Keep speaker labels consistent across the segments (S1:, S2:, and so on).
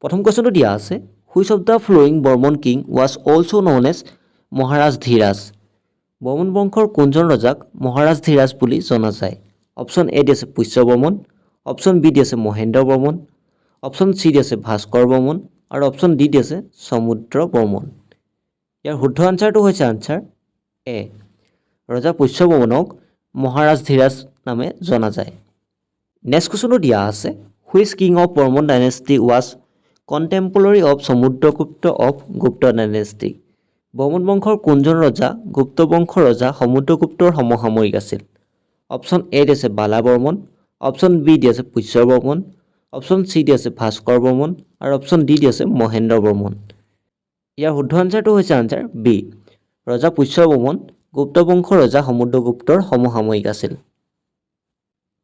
S1: প্ৰথম কুৱেশ্যনটো দিয়া আছে which of the following Varman king was also' known as Maharaj Dhiraj Varman বংশৰ কোনজন ৰজাক মহাৰাজ ধীৰাজ বুলি জনা যায় অপশ্যন এ দি আছে পুষ্য বৰ্মন অপশ্যন বি দি আছে মহেন্দ্ৰ বৰ্মন অপশ্যন চি দি আছে ভাস্কৰ বৰ্মন আৰু অপশ্যন ডি দি আছে সমুদ্ৰ বৰ্মন ইয়াৰ শুদ্ধ আনচাৰটো হৈছে আনচাৰ এ ৰজা পুষ্য বৰ্মনক মহাৰাজ ধীৰাজ নামে জনা যায় নেক্সট কুৱেশ্যনটো দিয়া আছে which king of Varman dynasty was contemporary of Samudragupta of Gupta dynasty Varman বংশৰ কোনজন ৰজা গুপ্ত বংশৰ ৰজা সমুদ্ৰগুপ্তৰ সমসাময়িক আছিল অপশ্যন এ দি আছে বালা বৰ্মন অপশ্যন বি দি আছে পুষ্য বৰ্মন অপশ্যন চি দি আছে ভাস্কৰ বৰ্মন আৰু অপশ্যন ডি দি আছে মহেন্দ্ৰ বৰ্মন ইয়াৰ শুদ্ধ আনচাৰটো হৈছে আনচাৰ বি ৰজা পুষ্য বৰ্মন গুপ্ত বংশৰ ৰজা সমুদ্ৰগুপ্তৰ সমসাময়িক আছিল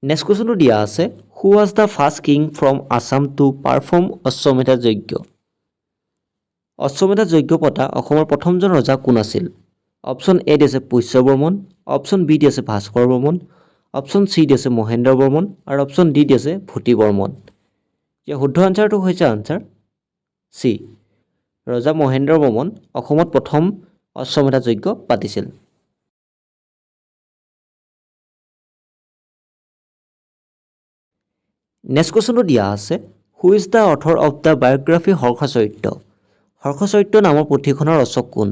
S1: নেক্সট কুৱেশ্যনটো দিয়া আছে who was the first king from Assam to perform Ashwamedha yagna অশ্বমেধ যজ্ঞ পতা অসমৰ প্ৰথমজন ৰজা কোন আছিল অপশ্যন এ দি আছে পুষ্য বৰ্মন অপশ্যন বি দি আছে ভাস্কৰ বৰ্মন অপশ্যন চি দি আছে মহেন্দ্ৰ বৰ্মন আৰু অপশ্যন ডি দি আছে ভূতি বৰ্মন ইয়াৰ শুদ্ধ আনচাৰটো হৈছে আনচাৰ চি ৰজা মহেন্দ্ৰ বৰ্মন অসমত প্ৰথম অশ্বমেধ যজ্ঞ পাতিছিল নেক্সট কুৱেশ্যনটো দিয়া আছে who is the author of the biography Harshacharita Harshacharita নামৰ পুথিখনৰ ৰচক কোন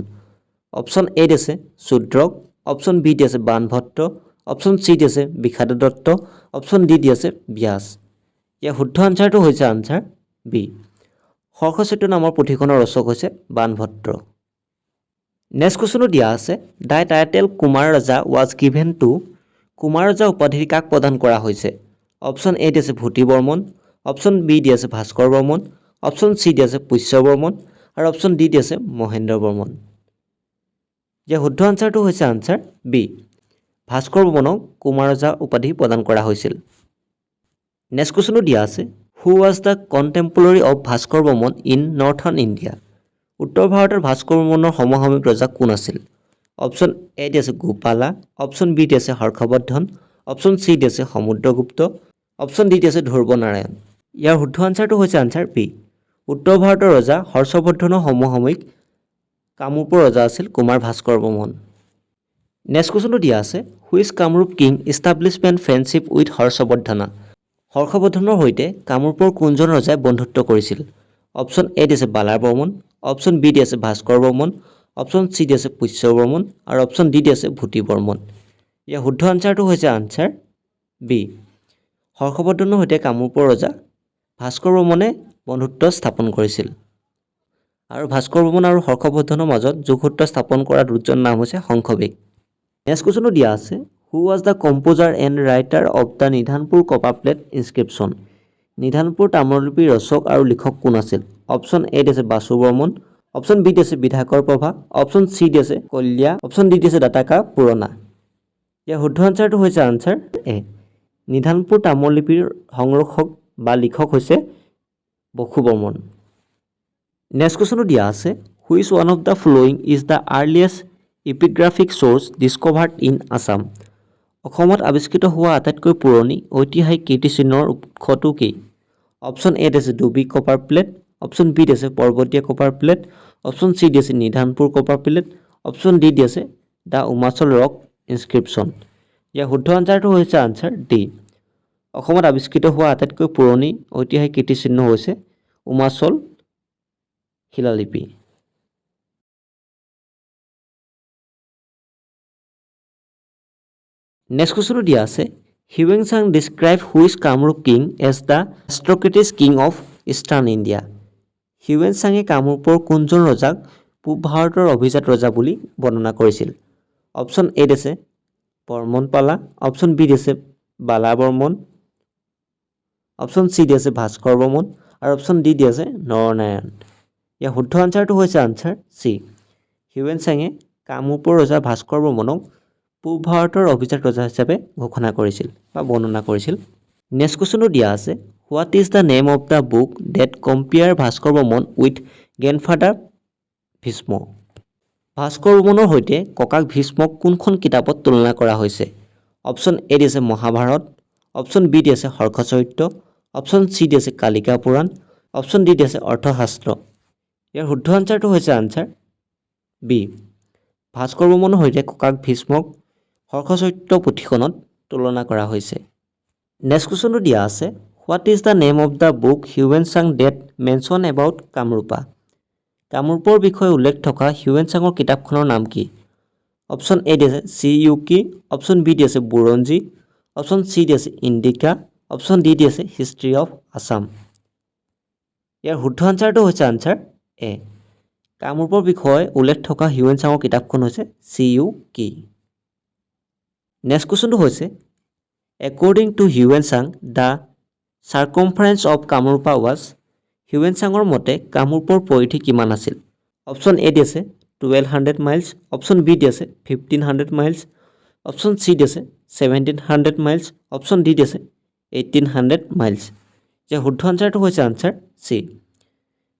S1: অপশ্যন এ দি আছে শূদ্ৰক অপশ্যন বি দি আছে বাণভট্ট অপশ্যন চি দি আছে বিষাদ দত্ত অপশ্যন ডি দি আছে ব্যাস ইয়াৰ শুদ্ধ আনচাৰটো হৈছে আনচাৰ বি হৰ্ষচৰিত্ৰ নামৰ পুথিখনৰ ৰচক হৈছে বাণভট্ট নেক্সট কুৱেশ্যনটো দিয়া আছে দ্য টাইটেল কুমাৰ ৰজা ৱাজ গিভেন টু কুমাৰ ৰজা উপাধি কাক প্ৰদান কৰা হৈছে অপশ্যন এ দি আছে ভূতি বৰ্মন অপশ্যন বি দি আছে ভাস্কৰ বৰ্মন অপশ্যন চি দি আছে পুষ্য বৰ্মন আৰু অপশ্যন ডি দি আছে মহেন্দ্ৰ বৰ্মন ইয়াৰ শুদ্ধ আনচাৰটো হৈছে আনচাৰ বি ভাস্কৰ বৰ্মনক কুমাৰ ৰজা উপাধি প্ৰদান কৰা হৈছিল নেক্সট কুৱেশ্যনটো দিয়া আছে who was the contemporary of Bhaskar Varman in northern India উত্তৰ ভাৰতৰ ভাস্কৰ বৰ্মনৰ সমসাময়িক ৰজা কোন আছিল অপশ্যন এ দি আছে গোপালা অপশ্যন বি দি আছে হৰ্ষবৰ্ধন অপশ্যন চি দি আছে সমুদ্ৰগুপ্ত অপশ্যন ডি দি আছে ধ্ৰুৱনাৰায়ণ ইয়াৰ শুদ্ধ আনচাৰটো হৈছে আনচাৰ বি উত্তৰ ভাৰতৰ ৰজা হৰ্ষবৰ্ধনৰ সমসাময়িক কামৰূপৰ ৰজা আছিল কুমাৰ ভাস্কৰ বৰ্মন নেক্সট কুৱেশ্যনটো দিয়া আছে which Kamrup king establishment friendship with Harshavardhana হৰ্ষবৰ্ধনৰ সৈতে কামৰূপৰ কোনজন ৰজাই বন্ধুত্ব কৰিছিল অপশ্যন এ দি আছে বালা বৰ্মন অপশ্যন বি দি আছে ভাস্কৰ বৰ্মন অপশ্যন চি দি আছে পুষ্য বৰ্মন আৰু অপশ্যন ডি দি আছে ভূতি বৰ্মন ইয়াৰ শুদ্ধ আনচাৰটো হৈছে আনচাৰ বি হৰ্ষবৰ্ধনৰ সৈতে কামৰূপৰ ৰজা ভাস্কৰ বৰ্মনে বন্ধুত্ব স্থাপন কৰিছিল আৰু ভাস্কৰ বৰ্মন আৰু হৰ্ষবৰ্ধনৰ মাজত যোগসূত্ৰ স্থাপন কৰা দুজন নাম হৈছে শংখবেগ নেক্সট কুৱেশ্যনটো দিয়া আছে who was the composer and writer of the Nidhanpur copper plate inscription Nidhanpur তাম্ৰলিপিৰ ৰচক আৰু লিখক কোন আছিল অপশ্যন এ দি আছে বাসু বৰ্মন অপশ্যন বি দি আছে বিধাকৰ প্ৰভা অপশ্যন চি দি আছে কল্যা অপশ্যন ডি দি আছে দাতাকা পুৰণা ইয়াৰ শুদ্ধ আনচাৰটো হৈছে আনচাৰ এ নিধানপুৰ তাম্ৰলিপিৰ সংৰক্ষক বা লিখক হৈছে বসু বৰ্মন নেক্সট কুৱেশ্যনটো দিয়া আছে which one of the following is the earliest epigraphic source discovered in Assam অসমত আৱিষ্কৃত হোৱা আটাইতকৈ পুৰণি ঐতিহাসিক কীৰ্তিচিহ্নৰ উৎসটো কি অপশ্যন এ দি আছে Dubi copper plate option B দি আছে Parbatiya copper plate option C দি আছে Nidhanpur copper plate option D দি আছে দ্য উমাচল ৰক ইনস্ক্ৰিপশ্যন ইয়াৰ শুদ্ধ আনচাৰটো হৈছে আনচাৰ ডি অসমত আৱিষ্কৃত হোৱা আটাইতকৈ পুৰণি ঐতিহাসিক কীৰ্তিচিহ্ন হৈছে উমাচল শিলালিপি নেক্সট কুৱেশ্যনটো দিয়া আছে হিউৱেন-চাং describe which Kamrup king as the aristocratic king of eastern India হিউৱেন-চাঙে কামৰূপৰ কোনজন ৰজাক পূব ভাৰতৰ অভিজাত ৰজা বুলি বৰ্ণনা কৰিছিল অপশ্যন এ দি আছে বৰ্মন পালা অপশ্যন বি দি আছে বালা বৰ্মন অপশ্যন চি দি আছে ভাস্কৰ বৰ্মন আৰু অপশ্যন ডি দি আছে নৰনাৰায়ণ ইয়াৰ শুদ্ধ আনচাৰটো হৈছে আনচাৰ চি হিউৱেন-চাঙে কামৰূপৰ ৰজা ভাস্কৰ বৰ্মনক পূব ভাৰতৰ অভিজাত ৰজা হিচাপে ঘোষণা কৰিছিল বা বৰ্ণনা কৰিছিল নেক্সট কুৱেশ্যনটো দিয়া আছে what is the name of the book that compare Bhaskar Varman with grandfather Bhishma Bhaskar বৰ্মনৰ সৈতে ককাক ভীষ্মক কোনখন কিতাপত তুলনা কৰা হৈছে অপশ্যন এ দি আছে মহাভাৰত অপশ্যন বি দি আছে হৰ্ষচৰিত্ৰ অপশ্যন চি দি আছে কালিকা পুৰাণ অপশ্যন ডি আছে অৰ্থশাস্ত্ৰ ইয়াৰ শুদ্ধ আনচাৰটো হৈছে আনচাৰ বি ভাস্কৰ বৰ্মনৰ সৈতে ককাক ভীষ্মক হৰ্ষচৰিত্ৰ পুথিখনত তুলনা কৰা হৈছে নেক্সট কুৱেশ্যনটো দিয়া আছে what is the name of the book Hiuen Tsang that mention about Kamarupa কামৰূপৰ বিষয়ে উল্লেখ থকা হিউৱেন চাঙৰ কিতাপখনৰ নাম কি অপশ্যন এ দি আছে চি ইউ কি অপশ্যন বি দি আছে বুৰঞ্জী অপশ্যন চি দি আছে ইণ্ডিকা অপশ্যন ডি দি আছে হিষ্ট্ৰী অফ আছাম ইয়াৰ শুদ্ধ আনচাৰটো হৈছে আনচাৰ এ কামৰূপৰ বিষয়ে উল্লেখ থকা হিউৱেন চাঙৰ কিতাপখন হৈছে চি ইউ কি নেক্সট কুৱেশ্যনটো হৈছে according to Hiuen Tsang the circumference of Kamarupa was Hiuen চাঙৰ মতে কামৰূপৰ পৰিধি কিমান আছিল অপশ্যন এ দি আছে 1200 মাইলছ অপশ্যন বি দি আছে 1500 মাইলছ অপশ্যন চি দি আছে 1700 মাইলছ অপশ্যন ডি দি আছে 1800 মাইলছ যে শুদ্ধ আনচাৰটো হৈছে আনচাৰ চি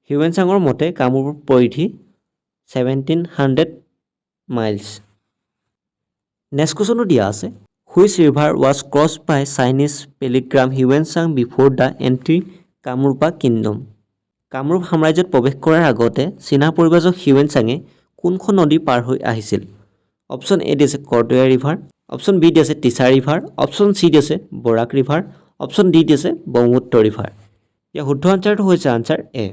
S1: হিউৱেন চাঙৰ মতে কামৰূপৰ পৰিধি 1700 মাইলছ নেক্সট কুৱেশ্যনটো দিয়া আছে which river was cross by Chinese pilgrim Hiuen Tsang before the entry Kamarupa kingdom Kamarup সাম্ৰাজ্যত প্ৰৱেশ কৰাৰ আগতে চীনা পৰিব্ৰাজক হিউৱেন চাঙে কোনখন নদী পাৰ হৈ আহিছিল অপশ্যন এ দি আছে কৰ্দৈয়া ৰিভাৰ অপশ্যন বি দি আছে টিছা ৰিভাৰ অপশ্যন চি দি আছে বৰাক ৰিভাৰ অপশ্যন ডি দি আছে ব্ৰহ্মপুত্ৰ ৰিভাৰ ইয়াৰ শুদ্ধ আনচাৰটো হৈছে আনচাৰ এ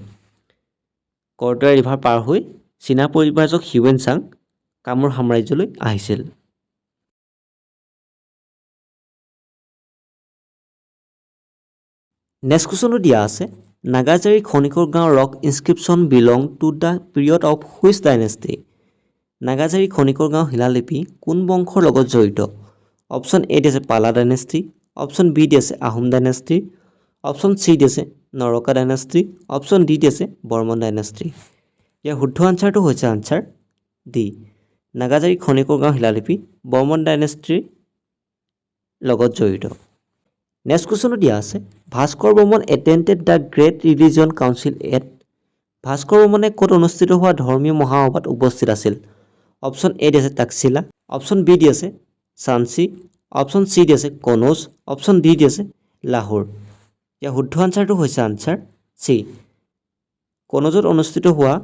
S1: কৰ্দৈয়া ৰিভাৰ পাৰ হৈ চীনা পৰিব্ৰাজক হিউৱেন চাং কামৰূপ সাম্ৰাজ্যলৈ আহিছিল নেক্সট কুৱেশ্যনটো দিয়া আছে Nagajari Khanikar Gaon rock inscription belong to the period of which dynasty Nagajari Khanikar Gaon শিলালিপি কোন বংশৰ লগত জড়িত অপশ্যন এ দি আছে পালা ডাইনেষ্টি অপশ্যন বি দি আছে আহোম ডাইনেষ্টি অপশ্যন চি দি আছে নৰকা ডাইনেষ্টি অপশ্যন ডি দি আছে বৰ্মন ডাইনেষ্টি ইয়াৰ শুদ্ধ আনচাৰটো হৈছে আনচাৰ ডি নাগাজাৰী খনিকৰ গাঁও শিলালিপি বৰ্মন ডাইনেষ্টিৰ লগত জড়িত নেক্সট কুৱেশ্যনটো দিয়া আছে Bhaskar Barman attended the great religion council at Bhaskar বৰ্মনে ক'ত অনুষ্ঠিত হোৱা ধৰ্মীয় মহাসভাত উপস্থিত আছিল অপশ্যন এ দি আছে তাকছিলা অপশ্যন বি দি আছে চাঞ্চি অপশ্যন চি দি আছে কনৌজ অপশ্যন ডি দি আছে লাহোৰ ইয়াৰ শুদ্ধ আনচাৰটো হৈছে আনচাৰ চি কনৌজত অনুষ্ঠিত হোৱা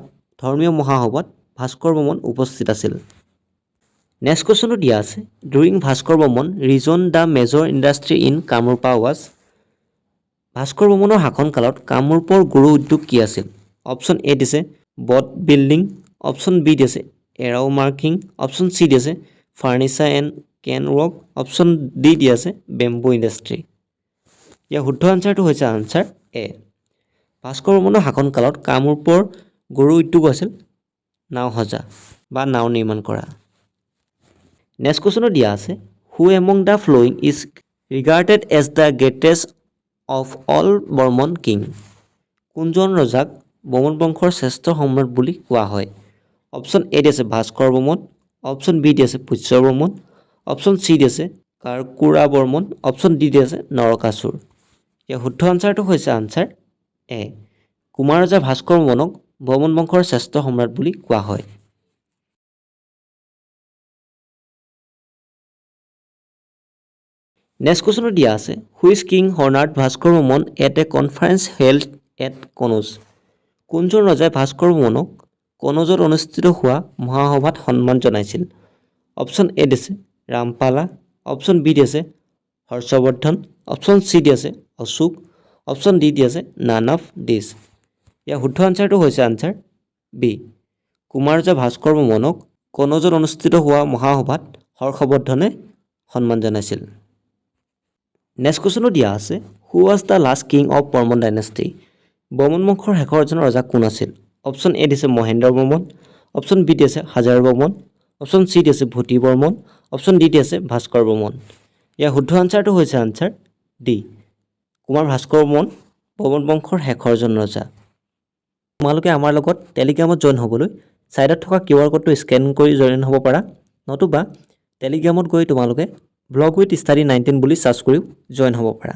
S1: ধৰ্মীয় মহাসভাত ভাস্কৰ বৰ্মন উপস্থিত আছিল নেক্সট কুৱেশ্যনটো দিয়া আছে during Bhaskar Barman reign the major industry in Kamarupa was Bhaskar বৰ্মনৰ শাসনকালত কামৰূপৰ গুৰু উদ্যোগ কি আছিল অপশ্যন এ দিছে বট বিল্ডিং অপশ্যন বি দিছে এৰাও মাৰ্কিং অপশ্যন চি দিছে furniture and cane work option D দি আছে বেম্বু ইণ্ডাষ্ট্ৰী ইয়াৰ শুদ্ধ আনচাৰটো হৈছে আনচাৰ এ ভাস্কৰ বৰ্মনৰ শাসনকালত কামৰূপৰ গুৰু উদ্যোগ আছিল নাও সজা বা নাও নিৰ্মাণ কৰা নেক্সট কুৱেশ্যনটো দিয়া আছে who among the following is regarded as the greatest of all Varman king কোনজন ৰজাক বৰ্মন বংশৰ শ্ৰেষ্ঠ সম্ৰাট বুলি কোৱা হয় অপশ্যন এ দি আছে ভাস্কৰ বৰ্মন অপশ্যন বি দি আছে পুষ্য বৰ্মন অপশ্যন চি দি আছে কাৰকোৰা বৰ্মন অপশ্যন ডি দি আছে নৰকাসুৰ ইয়াৰ শুদ্ধ আনচাৰটো হৈছে আনচাৰ এ কুমাৰ ৰজা ভাস্কৰ বৰ্মনক বৰ্মন বংশৰ শ্ৰেষ্ঠ সম্ৰাট বুলি কোৱা হয় নেক্সট কুৱেশ্যনটো দিয়া আছে which king honoured Bhaskar Barman at a conference held at Kanauj কোনজন ৰজাই ভাস্কৰ বৰ্মনক কনৌজত অনুষ্ঠিত হোৱা মহাসভাত সন্মান জনাইছিল অপশ্যন এ দিছে ৰামপালা অপশ্যন বি দি আছে হৰ্ষবৰ্ধন অপশ্যন চি দি আছে অশোক অপশ্যন ডি দি আছে নান অফ দিছ ইয়াৰ শুদ্ধ আনচাৰটো হৈছে আনচাৰ বি কুমাৰ ৰজা ভাস্কৰ বৰ্মনক কনৌজত অনুষ্ঠিত হোৱা মহাসভাত হৰ্ষবৰ্ধনে সন্মান জনাইছিল নেক্সট কুৱেশ্যনটো দিয়া আছে who was the last king of Varman dynasty Varman বংশৰ শেষৰজন ৰজা কোন আছিল অপশ্যন এ দিছে মহেন্দ্ৰ বৰ্মন অপশ্যন বি দি আছে হাজাৰ বৰ্মন অপশ্যন চি দি আছে ভূতি বৰ্মন অপশ্যন ডি দি আছে ভাস্কৰ বৰ্মন ইয়াৰ শুদ্ধ আনচাৰটো হৈছে আনচাৰ ডি কুমাৰ ভাস্কৰ বৰ্মন বৰ্মন বংশৰ শেষৰজন ৰজা তোমালোকে আমাৰ লগত টেলিগ্ৰামত জইন হ'বলৈ ছাইডত থকা QR কোডটো স্কেন কৰি জইন হ'ব পাৰা নতুবা টেলিগ্ৰামত গৈ তোমালোকে ব্লগ উইথ ষ্টাডি 19 বুলি চাৰ্চ কৰিও জইন হ'ব পাৰা